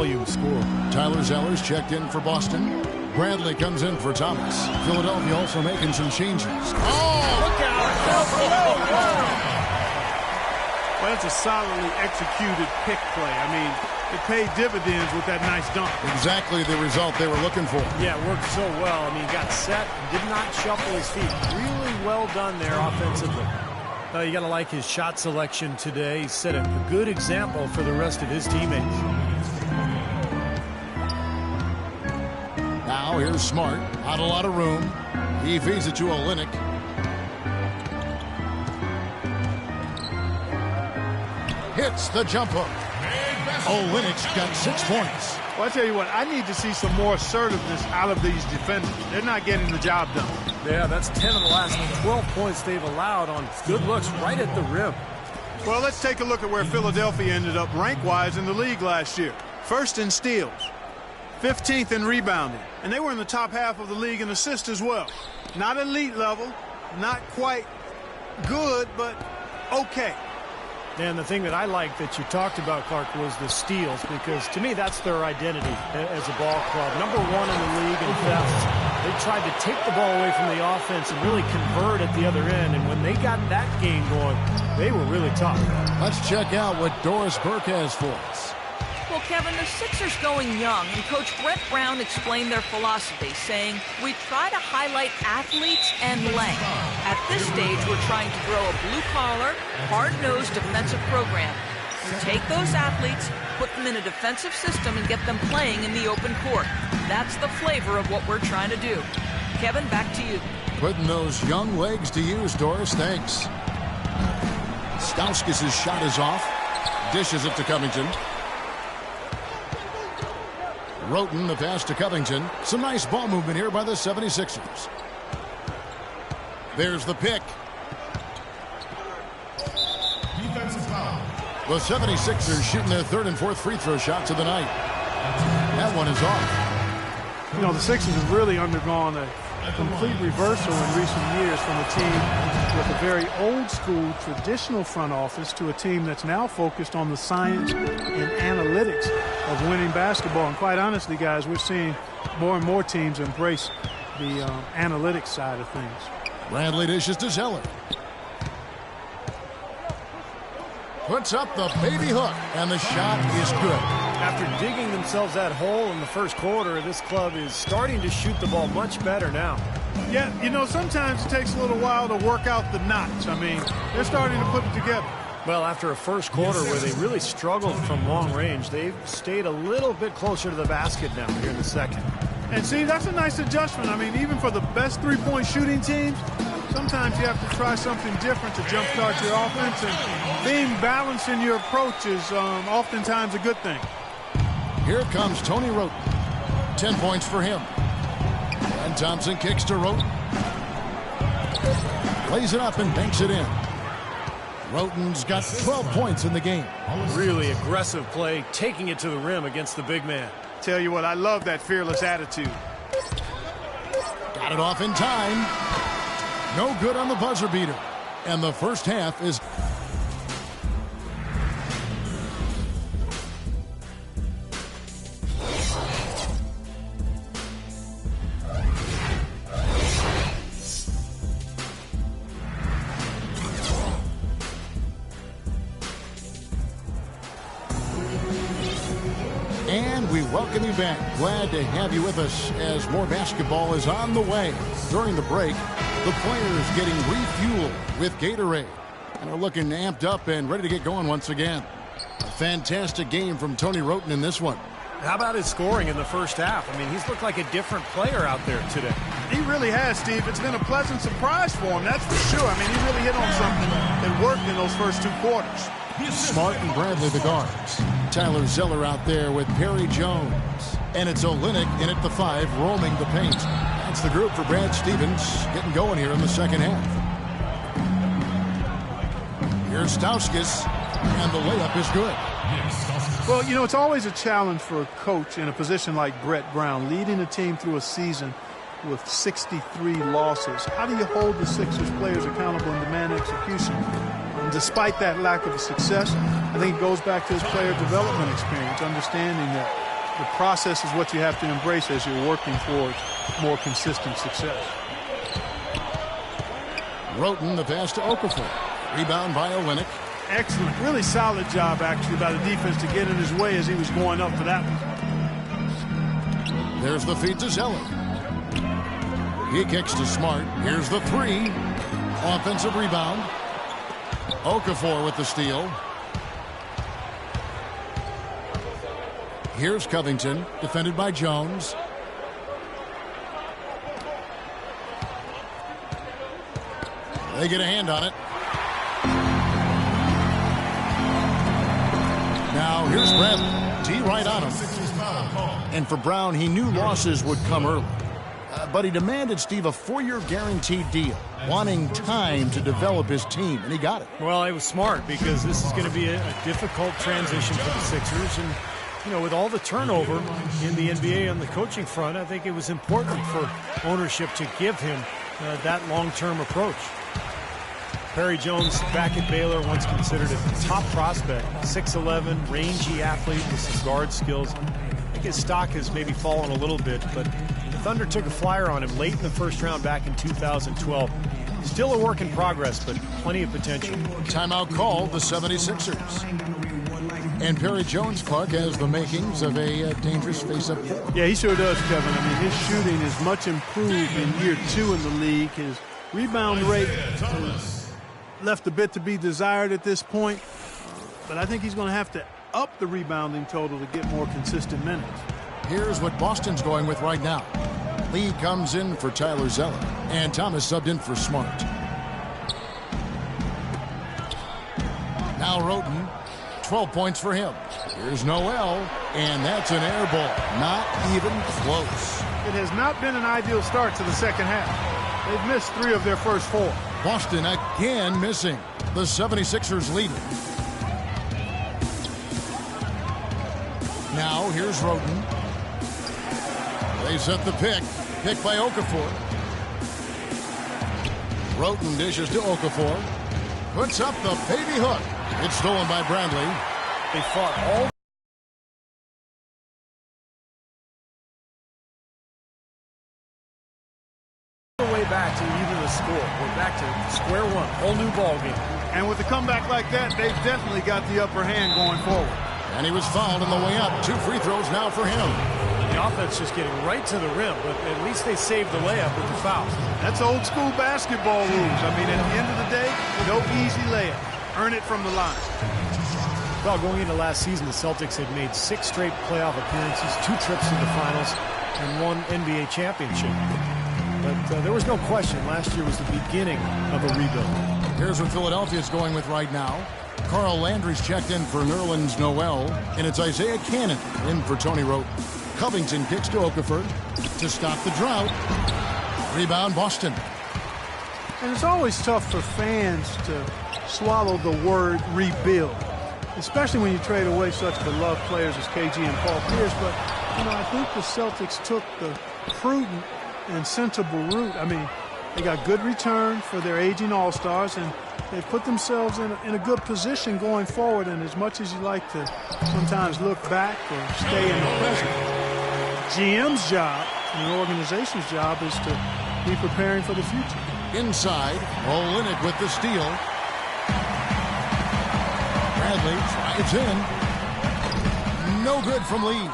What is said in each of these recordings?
volume score. Tyler Zeller's checked in for Boston. Bradley comes in for Thomas. Philadelphia also making some changes. Oh, look out. Well, that's a solidly executed pick play. I mean, it paid dividends with that nice dunk. Exactly the result they were looking for. Yeah, it worked so well. I mean, he got set, did not shuffle his feet. Really well done there offensively. You got to like his shot selection today. He set a good example for the rest of his teammates. Now here's Smart. Not a lot of room. He feeds it to Olynyk. Hits the jump hook. Olynyk's got 6 points. Well, I tell you what, I need to see some more assertiveness out of these defenders. They're not getting the job done. Yeah, that's 10 of the last 12 points they've allowed on good looks right at the rim. Well, let's take a look at where Philadelphia ended up rank-wise in the league last year. First in steals, 15th in rebounding, and they were in the top half of the league in assists as well. Not elite level, not quite good, but okay. And the thing that I like that you talked about, Clark, was the steals, because to me that's their identity as a ball club. #1 in the league in thefts. They tried to take the ball away from the offense and really convert at the other end. And when they got that game going, they were really tough. Let's check out what Doris Burke has for us. Well, Kevin, the Sixers going young, and Coach Brett Brown explained their philosophy, saying, we try to highlight athletes and length. At this stage, we're trying to grow a blue-collar, hard-nosed defensive program. We take those athletes, put them in a defensive system, and get them playing in the open court. That's the flavor of what we're trying to do. Kevin, back to you. Putting those young legs to use, Doris. Thanks. Stauskas' shot is off. Dishes it to Covington. Roten, the pass to Covington. Some nice ball movement here by the 76ers. There's the pick. Defensive foul. The 76ers shooting their 3rd and 4th free throw shots of the night. That one is off. You know, the Sixers have really undergone a complete reversal in recent years from a team with a very old-school, traditional front office to a team that's now focused on the science and analytics of winning basketball. And quite honestly, guys, we're seeing more and more teams embrace the analytics side of things. Bradley dishes to Zeller. Puts up the baby hook, and the shot is good. After digging themselves that hole in the first quarter, this club is starting to shoot the ball much better now. Yeah, you know, sometimes it takes a little while to work out the knots. I mean, they're starting to put it together. Well, after a first quarter where they really struggled from long range, they've stayed a little bit closer to the basket now here in the second. And see, that's a nice adjustment. I mean, even for the best three-point shooting teams, sometimes you have to try something different to jumpstart your offense, and being balanced in your approach is oftentimes a good thing. Here comes Tony Roten. 10 points for him. And Thompson kicks to Roten. Plays it up and banks it in. Roten's got 12 points in the game. Really aggressive play, taking it to the rim against the big man. Tell you what, I love that fearless attitude. Got it off in time. No good on the buzzer beater. And the first half is... And we welcome you back. Glad to have you with us as more basketball is on the way. During the break, the players getting refueled with Gatorade and are looking amped up and ready to get going once again. A fantastic game from Tony Roten in this one. How about his scoring in the first half? I mean, he's looked like a different player out there today. He really has, Steve. It's been a pleasant surprise for him, that's for sure. I mean, he really hit on something that worked in those first 2 quarters. Smart and Bradley the guards. Tyler Zeller out there with Perry Jones. And it's Olynyk in at the 5, roaming the paint. That's the group for Brad Stevens getting going here in the second half. Here's Stauskas, and the layup is good. Well, you know, it's always a challenge for a coach in a position like Brett Brown, leading a team through a season with 63 losses. How do you hold the Sixers players accountable and demand execution? And despite that lack of success, I think it goes back to his player development experience, understanding that the process is what you have to embrace as you're working towards more consistent success. Roten, the pass to Okafor. Rebound by Olynyk. Excellent. Really solid job, actually, by the defense to get in his way as he was going up for that one. There's the feed to Zeller. He kicks to Smart. Here's the three. Offensive rebound. Okafor with the steal. Here's Covington, defended by Jones. They get a hand on it. Now here's Bradley. D right on him. And for Brown, he knew losses would come early. But he demanded Steve a 4-year guaranteed deal, wanting time to develop his team, and he got it. Well, it was smart because this is going to be a difficult transition for the Sixers. And, you know, with all the turnover in the NBA on the coaching front, I think it was important for ownership to give him that long-term approach. Perry Jones back at Baylor, once considered a top prospect, 6'11", rangy athlete with some guard skills. I think his stock has maybe fallen a little bit, but the Thunder took a flyer on him late in the first round back in 2012. Still a work in progress, but plenty of potential. Timeout called the 76ers. And Perry Jones, Clark, has the makings of a dangerous face-up player. Yeah, he sure does, Kevin. I mean, his shooting is much improved in year 2 in the league. His rebound rate left a bit to be desired at this point, but I think he's going to have to up the rebounding total to get more consistent minutes. Here's what Boston's going with right now. Lee comes in for Tyler Zeller, and Thomas subbed in for Smart. Now Roten, 12 points for him. Here's Noel, and that's an air ball. Not even close. It has not been an ideal start to the second half. They've missed 3 of their first 4. Boston again missing. The 76ers leading. Now here's Roten. They set the pick. Pick by Okafor. Roten dishes to Okafor. Puts up the baby hook. It's stolen by Bradley. They fought all the way back to even the score. We're back to square one. Whole new ball game. And with a comeback like that, they've definitely got the upper hand going forward. And he was fouled on the way up. 2 free throws now for him. The offense just getting right to the rim, but at least they saved the layup with the foul. That's old school basketball rules. I mean, at the end of the day, no easy layup. Earn it from the line. Well, going into last season, the Celtics had made 6 straight playoff appearances, 2 trips to the finals, and 1 NBA championship. But there was no question last year was the beginning of a rebuild. Here's what Philadelphia's going with right now. Carl Landry's checked in for Nerlens Noel, and it's Isaiah Cannon in for Tony Roten. Covington kicks to Okafor to stop the drought. Rebound Boston. And it's always tough for fans to swallow the word rebuild, especially when you trade away such beloved players as KG and Paul Pierce. But, you know, I think the Celtics took the prudent and sensible route. I mean, they got good return for their aging all-stars, and they've put themselves in a good position going forward. And as much as you like to sometimes look back or stay in the present, GM's job and the organization's job is to be preparing for the future. Inside, Olynyk with the steal. Bradley drives in. No good from Lee.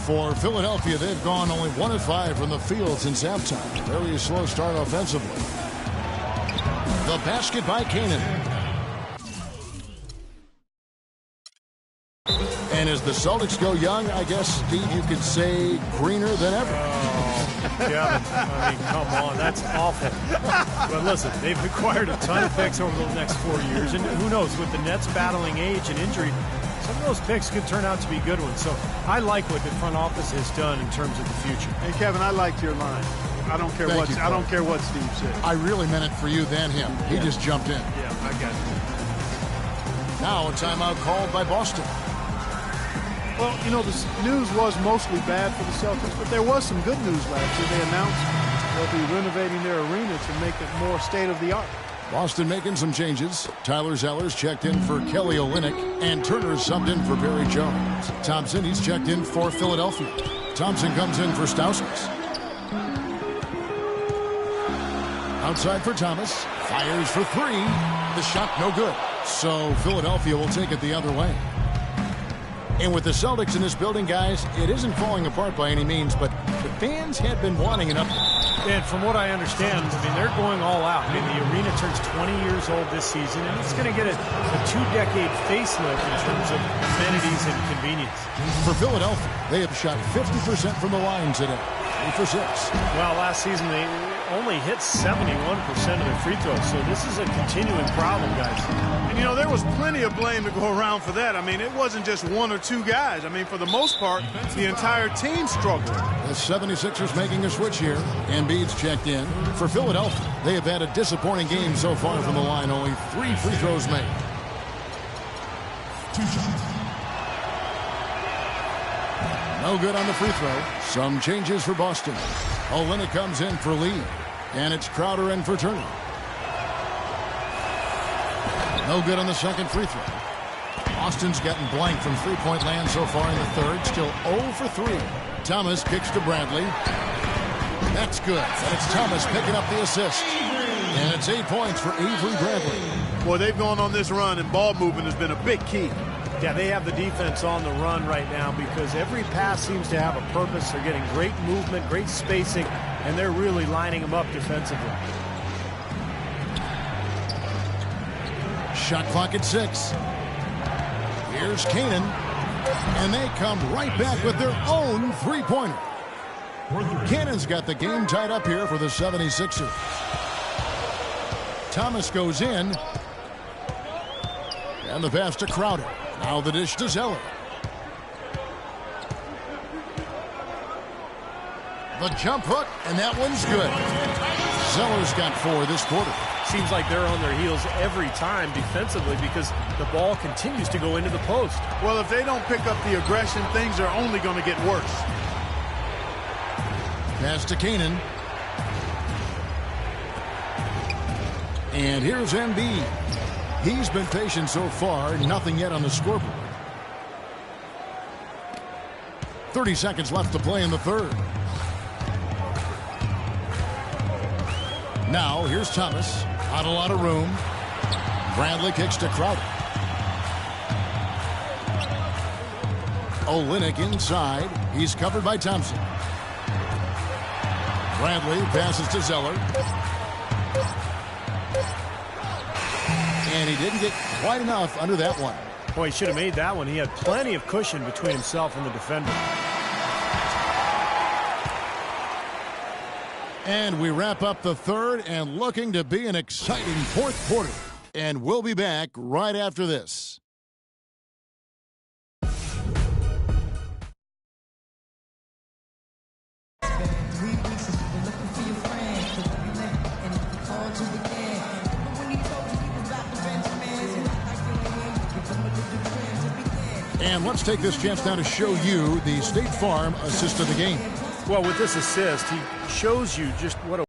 For Philadelphia, they've gone only 1 of 5 from the field since halftime. Very slow start offensively. The basket by Cannon. And as the Celtics go young, I guess, Steve, you could say greener than ever. Oh, yeah. I mean, come on. That's awful. But listen, they've acquired a ton of picks over the next 4 years. And who knows, with the Nets battling age and injury, some of those picks could turn out to be good ones. So I like what the front office has done in terms of the future. Hey, Kevin, I liked your line. I don't care what Steve said. I really meant it for you than him. He just jumped in. Yeah, I got you. Now a timeout called by Boston. Well, you know, the news was mostly bad for the Celtics, but there was some good news last year. They announced they'll be renovating their arena to make it more state-of-the-art. Boston making some changes. Tyler Zeller's checked in for Kelly Olynyk, and Turner's subbed in for Barry Jones. Thompson, he's checked in for Philadelphia. Thompson comes in for Stauskas. Outside for Thomas. Fires for three. The shot no good. So Philadelphia will take it the other way. And with the Celtics in this building, guys, it isn't falling apart by any means, but the fans had been wanting an upgrade. And from what I understand, I mean, they're going all out. I mean, the arena turns 20 years old this season, and it's going to get a two-decade facelift in terms of amenities and convenience. For Philadelphia, they have shot 50% from the line today. 3 for 6. Well, last season they only hit 71% of their free throws, so this is a continuing problem, guys. And, you know, there was plenty of blame to go around for that. I mean, it wasn't just one or two guys. I mean, for the most part, the entire team struggled. The 76ers making a switch here. Embiid's checked in. For Philadelphia, they have had a disappointing game so far from the line. Only 3 free throws made. 2 shots. No good on the free throw. Some changes for Boston. Olynyk comes in for Lee. And it's Crowder in for Turner. No good on the second free throw. Boston's gotten blank from three-point land so far in the third. Still 0 for 3. Thomas kicks to Bradley. That's good. And it's Thomas picking up the assist. And it's 8 points for Avery Bradley. Boy, they've gone on this run, and ball movement has been a big key. Yeah, they have the defense on the run right now because every pass seems to have a purpose. They're getting great movement, great spacing, and they're really lining them up defensively. Shot clock at 6. Here's Kanan. And they come right back with their own three-pointer. Cannon's got the game tied up here for the 76ers. Thomas goes in. And the pass to Crowder. Now the dish to Zeller. The jump hook, and that one's good. Zeller's got 4 this quarter. Seems like they're on their heels every time defensively because the ball continues to go into the post. Well, if they don't pick up the aggression, things are only going to get worse. Pass to Kanan. And here's Embiid. He's been patient so far, nothing yet on the scoreboard. 30 seconds left to play in the third. Now, here's Thomas. Not a lot of room. Bradley kicks to Crowder. Olynyk inside. He's covered by Thompson. Bradley passes to Zeller. And he didn't get quite enough under that one. Boy, he should have made that one. He had plenty of cushion between himself and the defender. And we wrap up the third and looking to be an exciting fourth quarter. And we'll be back right after this. And let's take this chance now to show you the State Farm assist of the game. Well, with this assist, he shows you just what a